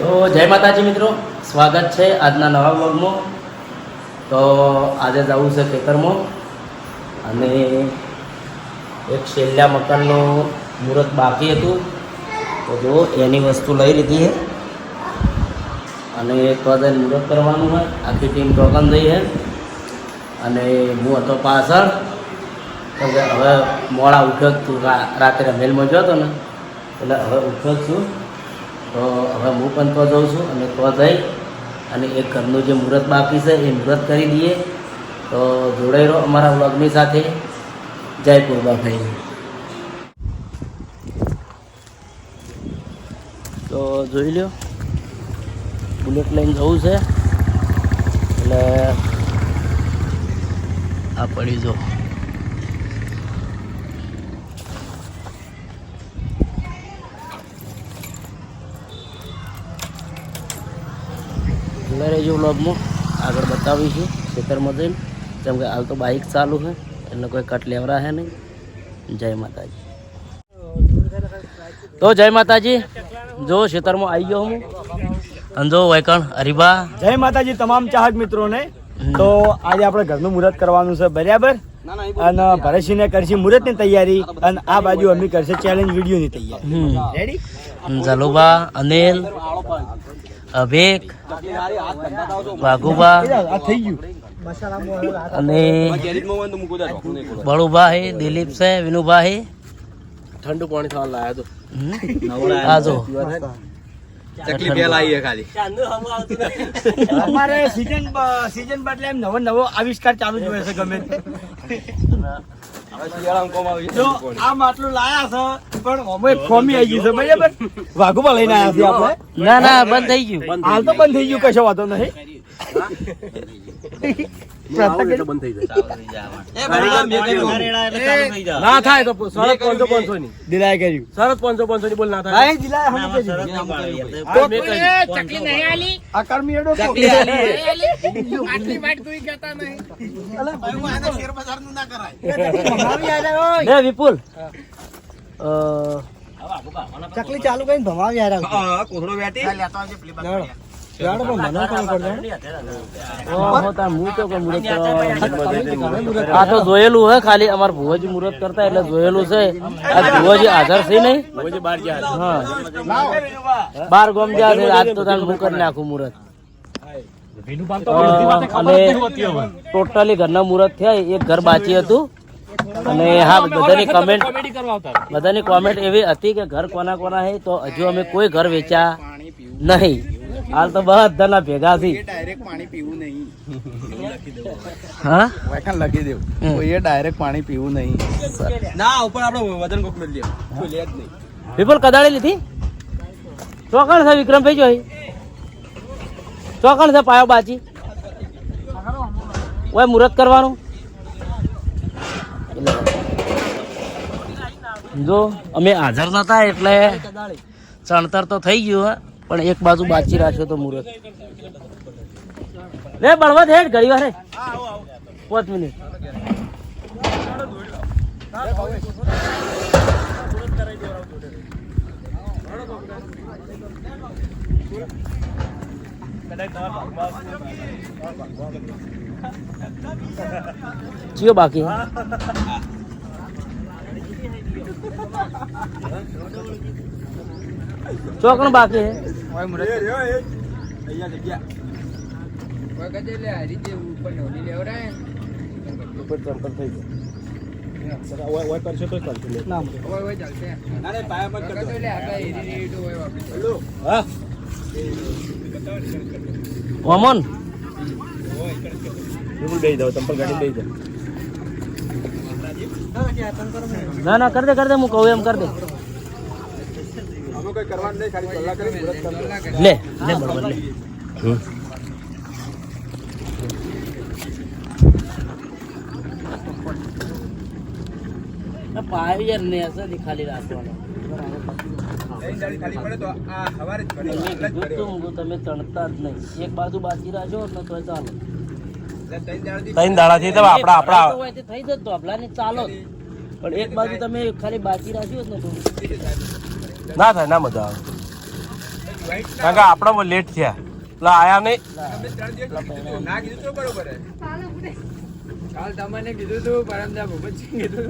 તો જય માતાજી મિત્રો, સ્વાગત છે આજના નવા વ્લોગમાં. તો આજે જવું છે ખેતરમાં અને એક છેલ્લા મકાનનું મુહૂર્ત બાકી હતું. તો જો એની વસ્તુ લઈ લીધી છે અને તો આજે મુહૂર્ત કરવાનું હોય. આખી ટીમ ટોકન જઈ છે અને હું હતો પાછળ. તો હવે મોડા ઉઠ્યો જ તું, રાત્રે મેલમાં ગયો હતો ને એટલે હવે ઉઠ્યો જ છું. તો હવે હું પણ તો જાઉં છું અને તો જઈ અને એક ઘરનું જે મુહૂર્ત બાકી છે એ મુહૂર્ત કરી દઈએ. તો જોડાઈ રહો અમારા વ્લોગની સાથે. જય પૂર્વાભાઈ. તો જોઈ લો, બુલેટ લઈને જવું છે એટલે આ પડી જો. રહેજો વ્લોગમાં, આગળ બતાવીશું ખેતરમાં જઈને. જેમ કે હાલ તો બાઇક ચાલુ છે એટલે કોઈ કટ લેવરા છે નહીં. જય માતાજી. તો જય માતાજી. જો ખેતરમાં આવી ગયો હું અને જો વૈકણ હરીબા. જય માતાજી તમામ ચાહક મિત્રોને. તો આજે આપણે ઘરનું મુહૂર્ત કરવાનું છે બરાબર, અને ભરેશીને કરશે મુહૂર્તની તૈયારી અને આ બાજુ અમે કરશે ચેલેન્જ વિડીયોની તૈયારી. રેડી? જલુબા, અનિલ, અભિક, વાઘુબા અને બળુભાઈ, દિલીપ છે, વિનુભાઈ. ઠંડુ પાણી થવા લાયા તો આ જો ચકલી પેલા આવી ખાલી અમારે સીઝન બદલે એમ નવો આવિષ્કાર ચાલુ જ હોય છે ગમે જો આ માટલું લાયા છે પણ અમે ખોમી આવી ગઈ છે બરાબર. વાઘુબા લઈને આવ્યા છે આપણે. ના બંધ થઈ ગયું. હાલ તો બંધ થઈ ગયું, કશો વાંધો નહીં. ના થાય તો શરત 500 ની દિલાય કર્યું. શરત 500 ની બોલ ના થાય. દિલાય ચકલી નહીં આલી આ કર્મી એડો ચકલી આટલી વાટ કોઈ કહેતા નહીં. અલે ભાઈ આને શેર બજાર નું ના કરાય. વિપુલ ચકલી ચાલુ કરીને ભમાવી આરા. હા કોથળો બેટી લેતો આવજે પેલી બાજુ. આ તો જોયેલું હે, ખાલી અમાર ભુવાજી મુહૂર્ત કરતા એટલે જોયેલું છે. આ ભુવાજી હાજર છે નહીં, હા 12 ગોમ જ્યાં છે. આજ તો તાર હું કરી નાખું મુહૂર્ત. અને ટોટલી ઘરના મુહૂર્ત થયા, એક ઘર બાકી હતું. અને હા, બધાની કોમેન્ટ એવી હતી કે ઘર કોના કોના છે. તો હજુ અમે કોઈ ઘર વેચ્યા નહીં. હાલ તો બધાના ભેગા થી ડાયરેક્ટ પાણી પીવું નહીં. હા વાયખાન લખી દેવું કોઈએ ડાયરેક્ટ પાણી પીવું નહીં. ના ઉપર આપણે વજન કોક મેળ લે કોઈ લે જ નહીં. વિપુલ કદાળી લીધી. ચોકણ છે વિક્રમભાઈ, જોઈ ચોકણ છે પાયો બાચી ઓય મુહૂર્ત કરવાનું. જો અમે હાજર નતા એટલે ચણતર તો થઈ ગયું પણ એક બાજુ બાચી રાખ્યો તો મુહૂર્ત. લે બળવત હેડ ઘડી વાર 5 મિનિટ. ચિયો બાકી ચોકણ બાકી હે. ઓમન ના કર દે હું કહું એમ કર દે. લે બરોબર લે. પાવી યાર ને હશે ખાલી રાખવાનો. તમે ચણતા જ નહીં, એક બાજુ બાકી રાખો ને તો ચાલો. 3 દાડાથી તો આપડા થઈ જતો આપલા ને ચાલો. પણ એક બાજુ તમે ખાલી બાકી રાખ્યું જ ને ના થાય, ના મજા આવે. કારણ કે આપણા લેટ થયા એટલે આયા નહીં. ના કીધું તો બરોબર કાલ તમને કીધું તું પરમદા ભૂપતસિંહ કીધું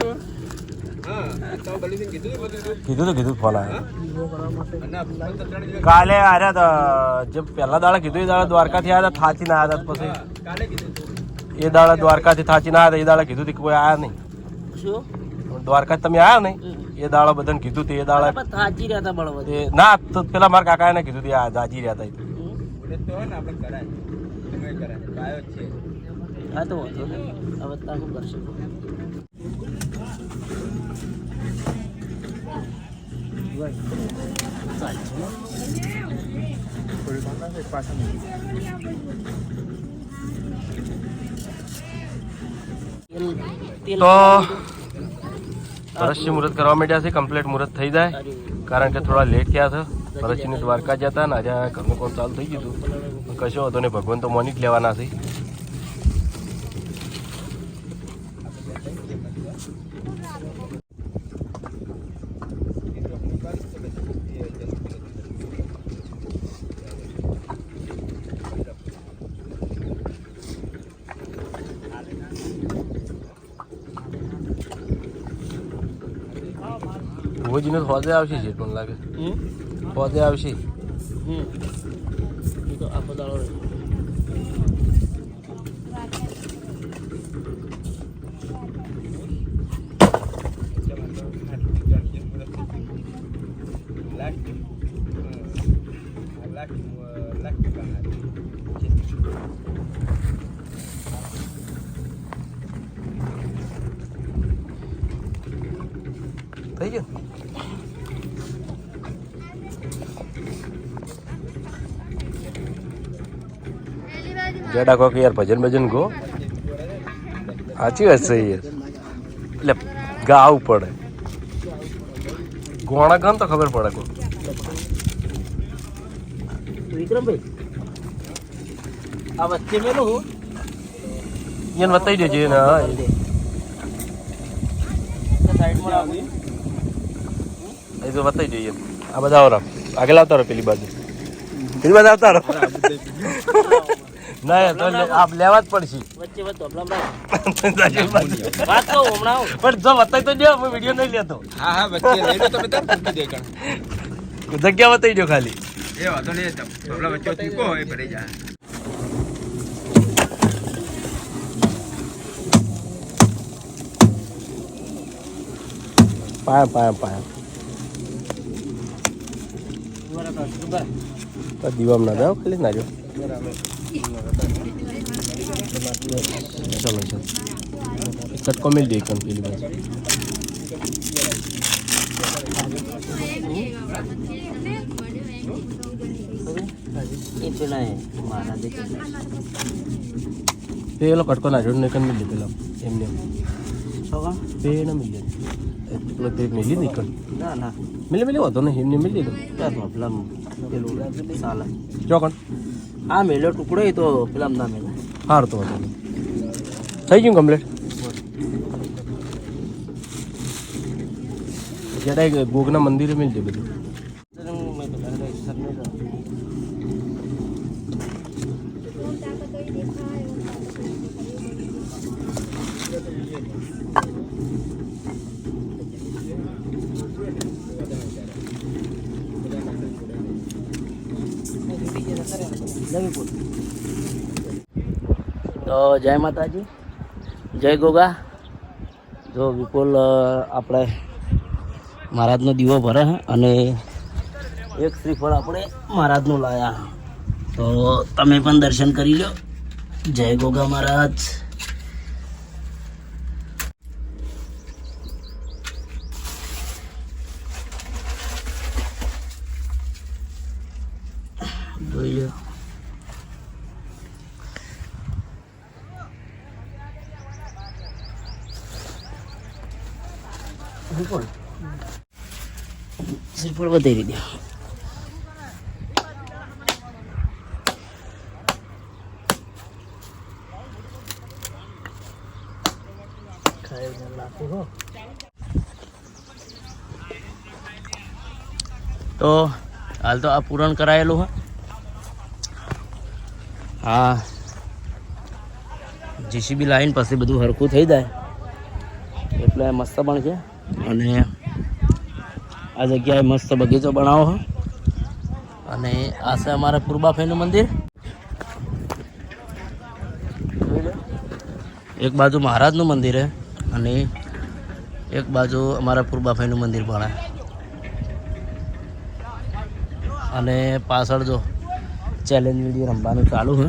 તું કીધું ફોન આવ્યો કાલે આર્યા હતા જે પહેલા દાડા કીધું એ દાડા દ્વારકાથી આવ્યા હતા થાચી ના આવ્યા હતા પછી એ દાડા દ્વારકાથી થાચી ના આવ્યા હતા એ દાડા કીધું કે કોઈ આયા નહીં દ્વારકા તમે આયા નહીં એ દાડા બધાને કીધું તે એ દાડા થાચી રહ્યા હતા બળવત ના તો પેલા મારા કાકા ને કીધું જાજી રહ્યા હતા હા તો વાંધો નહીં હવે તારું કરશે તો ભરતસિંહ મુહૂર્ત કરવા માંડ્યા છે કમ્પ્લીટ મુહૂર્ત થઈ જાય કારણ કે થોડા લેટ થયા છે ભરતસિંહની દ્વારકા જતા ને આજે ઘરનું કામ ચાલુ થઈ ગયું હતું કશો હતો ને ભગવાન તો મોની જ લેવાના છે ભુવજીને હોદે આવશે છે પણ લાગે હોદે આવશે તો આખો દાડો થઈ ગયું જેડા કોક યાર ભજન ભજન ગો સાચી વાત છે યાર એટલે ગાવું પડે ગોણા ગામ તો ખબર પડે કો વિક્રમભાઈ આ વચ્ચે મેલું હું એને બતાવી દેજે ને સાઈડમાં રાખું એ તો બતાવી દઈએ આ બધા આવરા આગળ આવતા રહો પેલી બાજુ આવતા રહો ના તો આપ લેવા જ પડશે વચ્ચે વાત તો હમણાં પણ જો બતાવી તો દો હું વિડીયો નહીં લેતો હા હા વચ્ચે લઈ લો તમે તાર પૂછી દે કણ જગ્યા બતાવી દો ખાલી એ વાંધો નહીં આપણા વચ્ચે ચૂકો હોય ભરી જાય પાયા દીવામ ના જાઓ ખાલી ના જાઓ ચલો ચલો ચટકો મિલ દે કમ પેલી બાજુ પેલો કટકો ના જોડ ને કન મિલ દે પેલા એમને પે ના મિલ દે પેલો પે મિલી નહીં કન ના ના મિલે હોતો ને એમને મિલ દીધો પ્રોબ્લેમ પેલું ચાલે ચોકણ આ મેલો ટુકડો એ તો પેલા ના મેલો સારું તો હતો થઈ ગયું કમ્પ્લીટ જેડા ગોગના મંદિરે મિલ જાય બધું તો જય માતાજી જય ગોગા જો વિપુલ આપણે મહારાજનો દીવો ભરે અને એક શ્રીફળ આપણે મહારાજનું લાયા તો તમે પણ દર્શન કરી લો જય ગોગા મહારાજ જોઈ લો શ્રીફળ વધારી દો તો હાલ તો આ પૂરણ કરાયેલું હા. હા જીસીબી લાઈન પછી બધું હરખું થઈ જાય એટલે મસ્ત પણ છે. અને આ જગ્યાએ મસ્ત બગીચો બનાવો હો. અને આ છે અમારા પૂર્બાફાઈનું મંદિર. એક બાજુ મહારાજનું મંદિર છે અને એક બાજુ અમારા પૂર્બાફાઈનું મંદિર પણ છે. અને પાછળ જો ચેલેન્જ વિડીયો રમવાનું ચાલુ છે.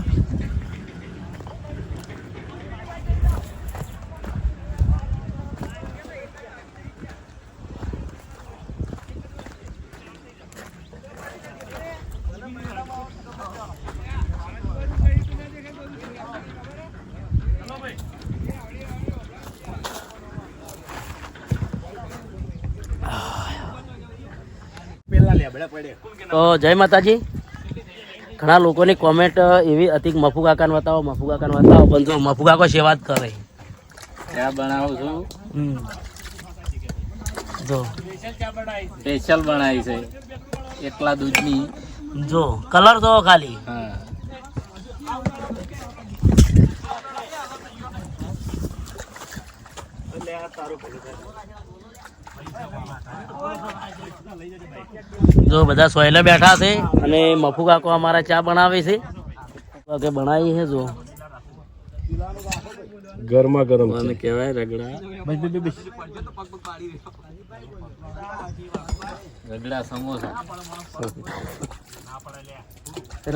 તો જય માતાજી. ઘણા લોકોની કોમેન્ટ એવી હતી કે મફુ કાકાને બતાવો, મફુ કાકાને બતાવો, પણ જો મફુ કાકો સેવા જ કરે. ચા બનાવું છું, જો સ્પેશિયલ બનાવી છે એકલા દૂધની. જો કલર તો ખાલી. હા જો બધા સોયલે બેઠા છે અને મફુ કાકો અમારા ચા બનાવે છે. કે બનાવી છે જો ગરમા ગરમ મને કહેવાય રગડા. રગડા સમોસા.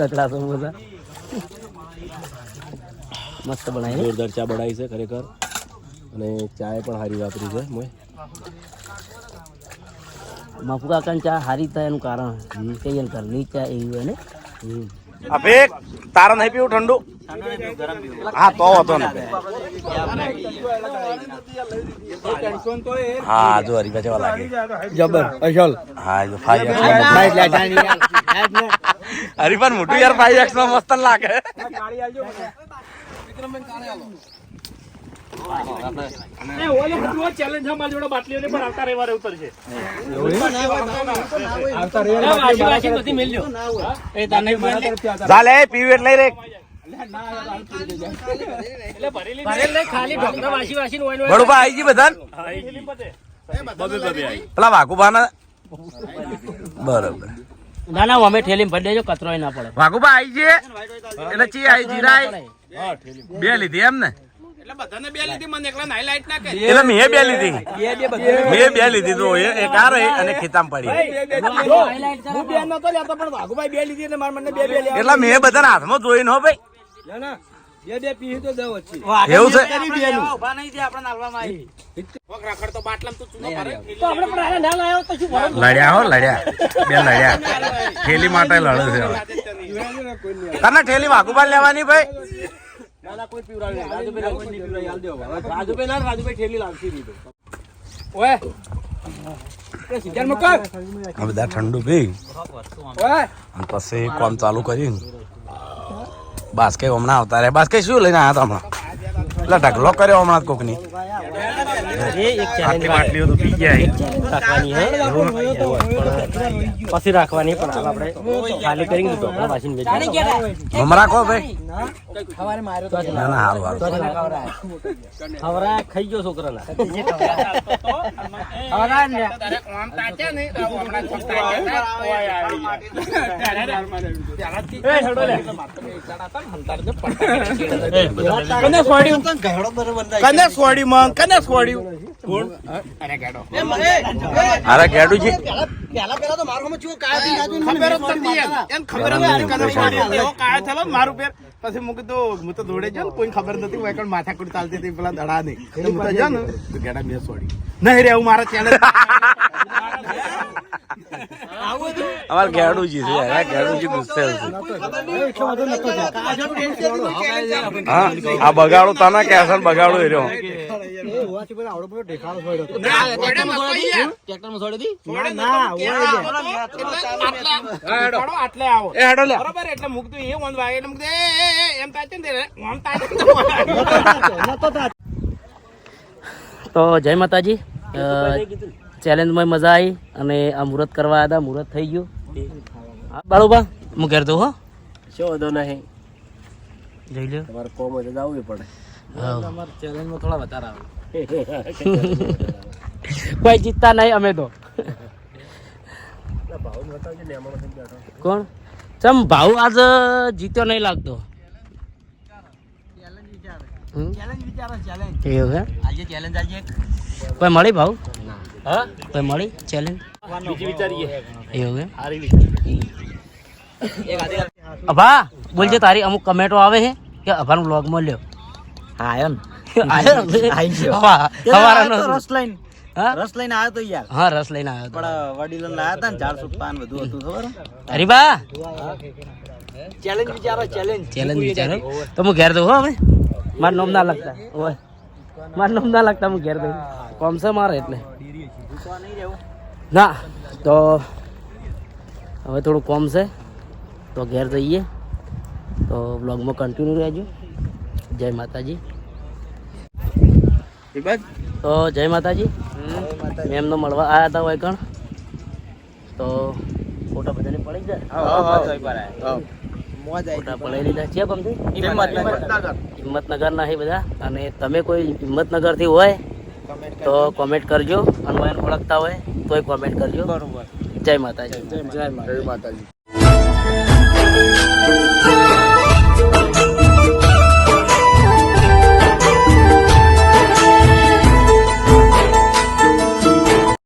રગડા સમોસા મસ્ત બનાવી. જોરદાર ચા બનાવી છે ખરેખર. અને ચાય પણ સારી વાપરી છે મોય. મફુ કાકાની ચા સારી થાય એનું કારણ કે એને ઘરની ચા એવી હોય ને. અભિક તારા નહીં પીવું ઠંડુ? હા તો હતો ને. હા જો હરીફા જેવા લાગે જબર અસલ. હા જો 5x હરીફા મોટું યાર 5x માં મસ્ત લાગે. ચાલે પીવું એટલે રે બડુભા આવી ગઈ બધા પેલા વાઘુભા ના બરોબર. ના ના અમે ઠેલી ભરી દેજો, કચરો ના પડે. વાઘુભા આવી છે એટલે ચી આવી જીરા બે લીધી એમ ને? એટલે મેં બે લીધી મેં બે લીધી તો એક આ રહી અને ખેતામ પડી. એટલે મેં બધા હાથમાં જોઈને હો ભાઈ એવું છે. લડ્યા હો લડ્યા બે લડ્યા ઠેલી માટે લડે છે. તને ઠેલી વાઘુબા લેવાની ભાઈ? બધા ઠંડુ પી પછી કોમ ચાલુ કર્યું. બાસ્કે હમણાં આવતા રહ્યા. બાસ્કે શું લઈને આવ્યા હતા હમણાં? એટલે ઢગલો કર્યો હમણાં કોકની. પછી રાખવાની પણ આપણે ખાલી કરી દીધું મમરા કહો ભાઈ. ના ના હારું હવરા ખાઈ ગયો છોકરાના. અરે ગેડુજી પછી હું કીધું હું તો દોડે છે ને કોઈ ખબર નથી માથા કુટ ચાલતી હતી પેલા દડા નહીં ગેડા બે છોડી નહીં રે હું મારા ચેનલ અમારે ગેડુજી છે ગેડુજી ગુસ્સે હા આ બગાડું તને કે બગાડું એ રહ્યો. એટલે મૂકતું એ વન વાગે એમ થાય ને તો જય માતાજી. ચેલેન્જમાં મજા આવી અને આ મુહૂર્ત કરવા આવ્યા હતા. મુહૂર્ત થઈ ગયું બાળુબા હું ઘેર દઉં હો શું વાંધો નહીં જઈ લ્યો તમારે કોમ હોય તો જવું પડે અમારા ચેલેન્જમાં થોડા વધારે આવે કોઈ જીતતા નહીં અમે તો કોણ ચમ ભાવ આજ જીત્યો નહીં લાગતો ચેલેન્જ વિચારો ચેલેન્જ એવું હે આજે ચેલેન્જ આજે કોઈ મળી ભાવ હા કોઈ મળી ચેલેન્જ બીજી વિચારીએ એવું હે અભા બોલજે તારી અમુક કમેન્ટો આવે છે કે અભાનું વ્લોગ માં લ્યો હા આયો ને હવારાનો રસ લઈને હા રસ લઈને આવ્યો તો યાર હા રસ લઈને આવ્યો પણ વડીલો લાયા હતા ને 400 પાન બધું હતું ખબર હરીબા ચેલેન્જ વિચારો ચેલેન્જ ચેલેન્જ વિચારો તો હું ઘેર દઉં હો હવે મારું નામ ના લગતા ઓય મારું નામ ના લગતા હું ઘેર દઉં કોમ છે મારે એટલે ના તો હવે થોડું કોમ છે તો ઘેર જઈએ તો બ્લોગમાં કન્ટિન્યુ રહેજો જય માતાજી તો જય માતાજી મેમનો મળવા આવ્યા હતા વૈકણ તો ફોટા બધાને પડી જાય ફોટા પડાવી લીધા છે ગમતી હિંમતનગર ના છે બધા અને તમે કોઈ હિંમતનગર થી હોય તો કોમેન્ટ કરજો અને એને ઓળખતા હોય તોય કોમેન્ટ કરજો બરોબર જય માતાજી જય માતાજી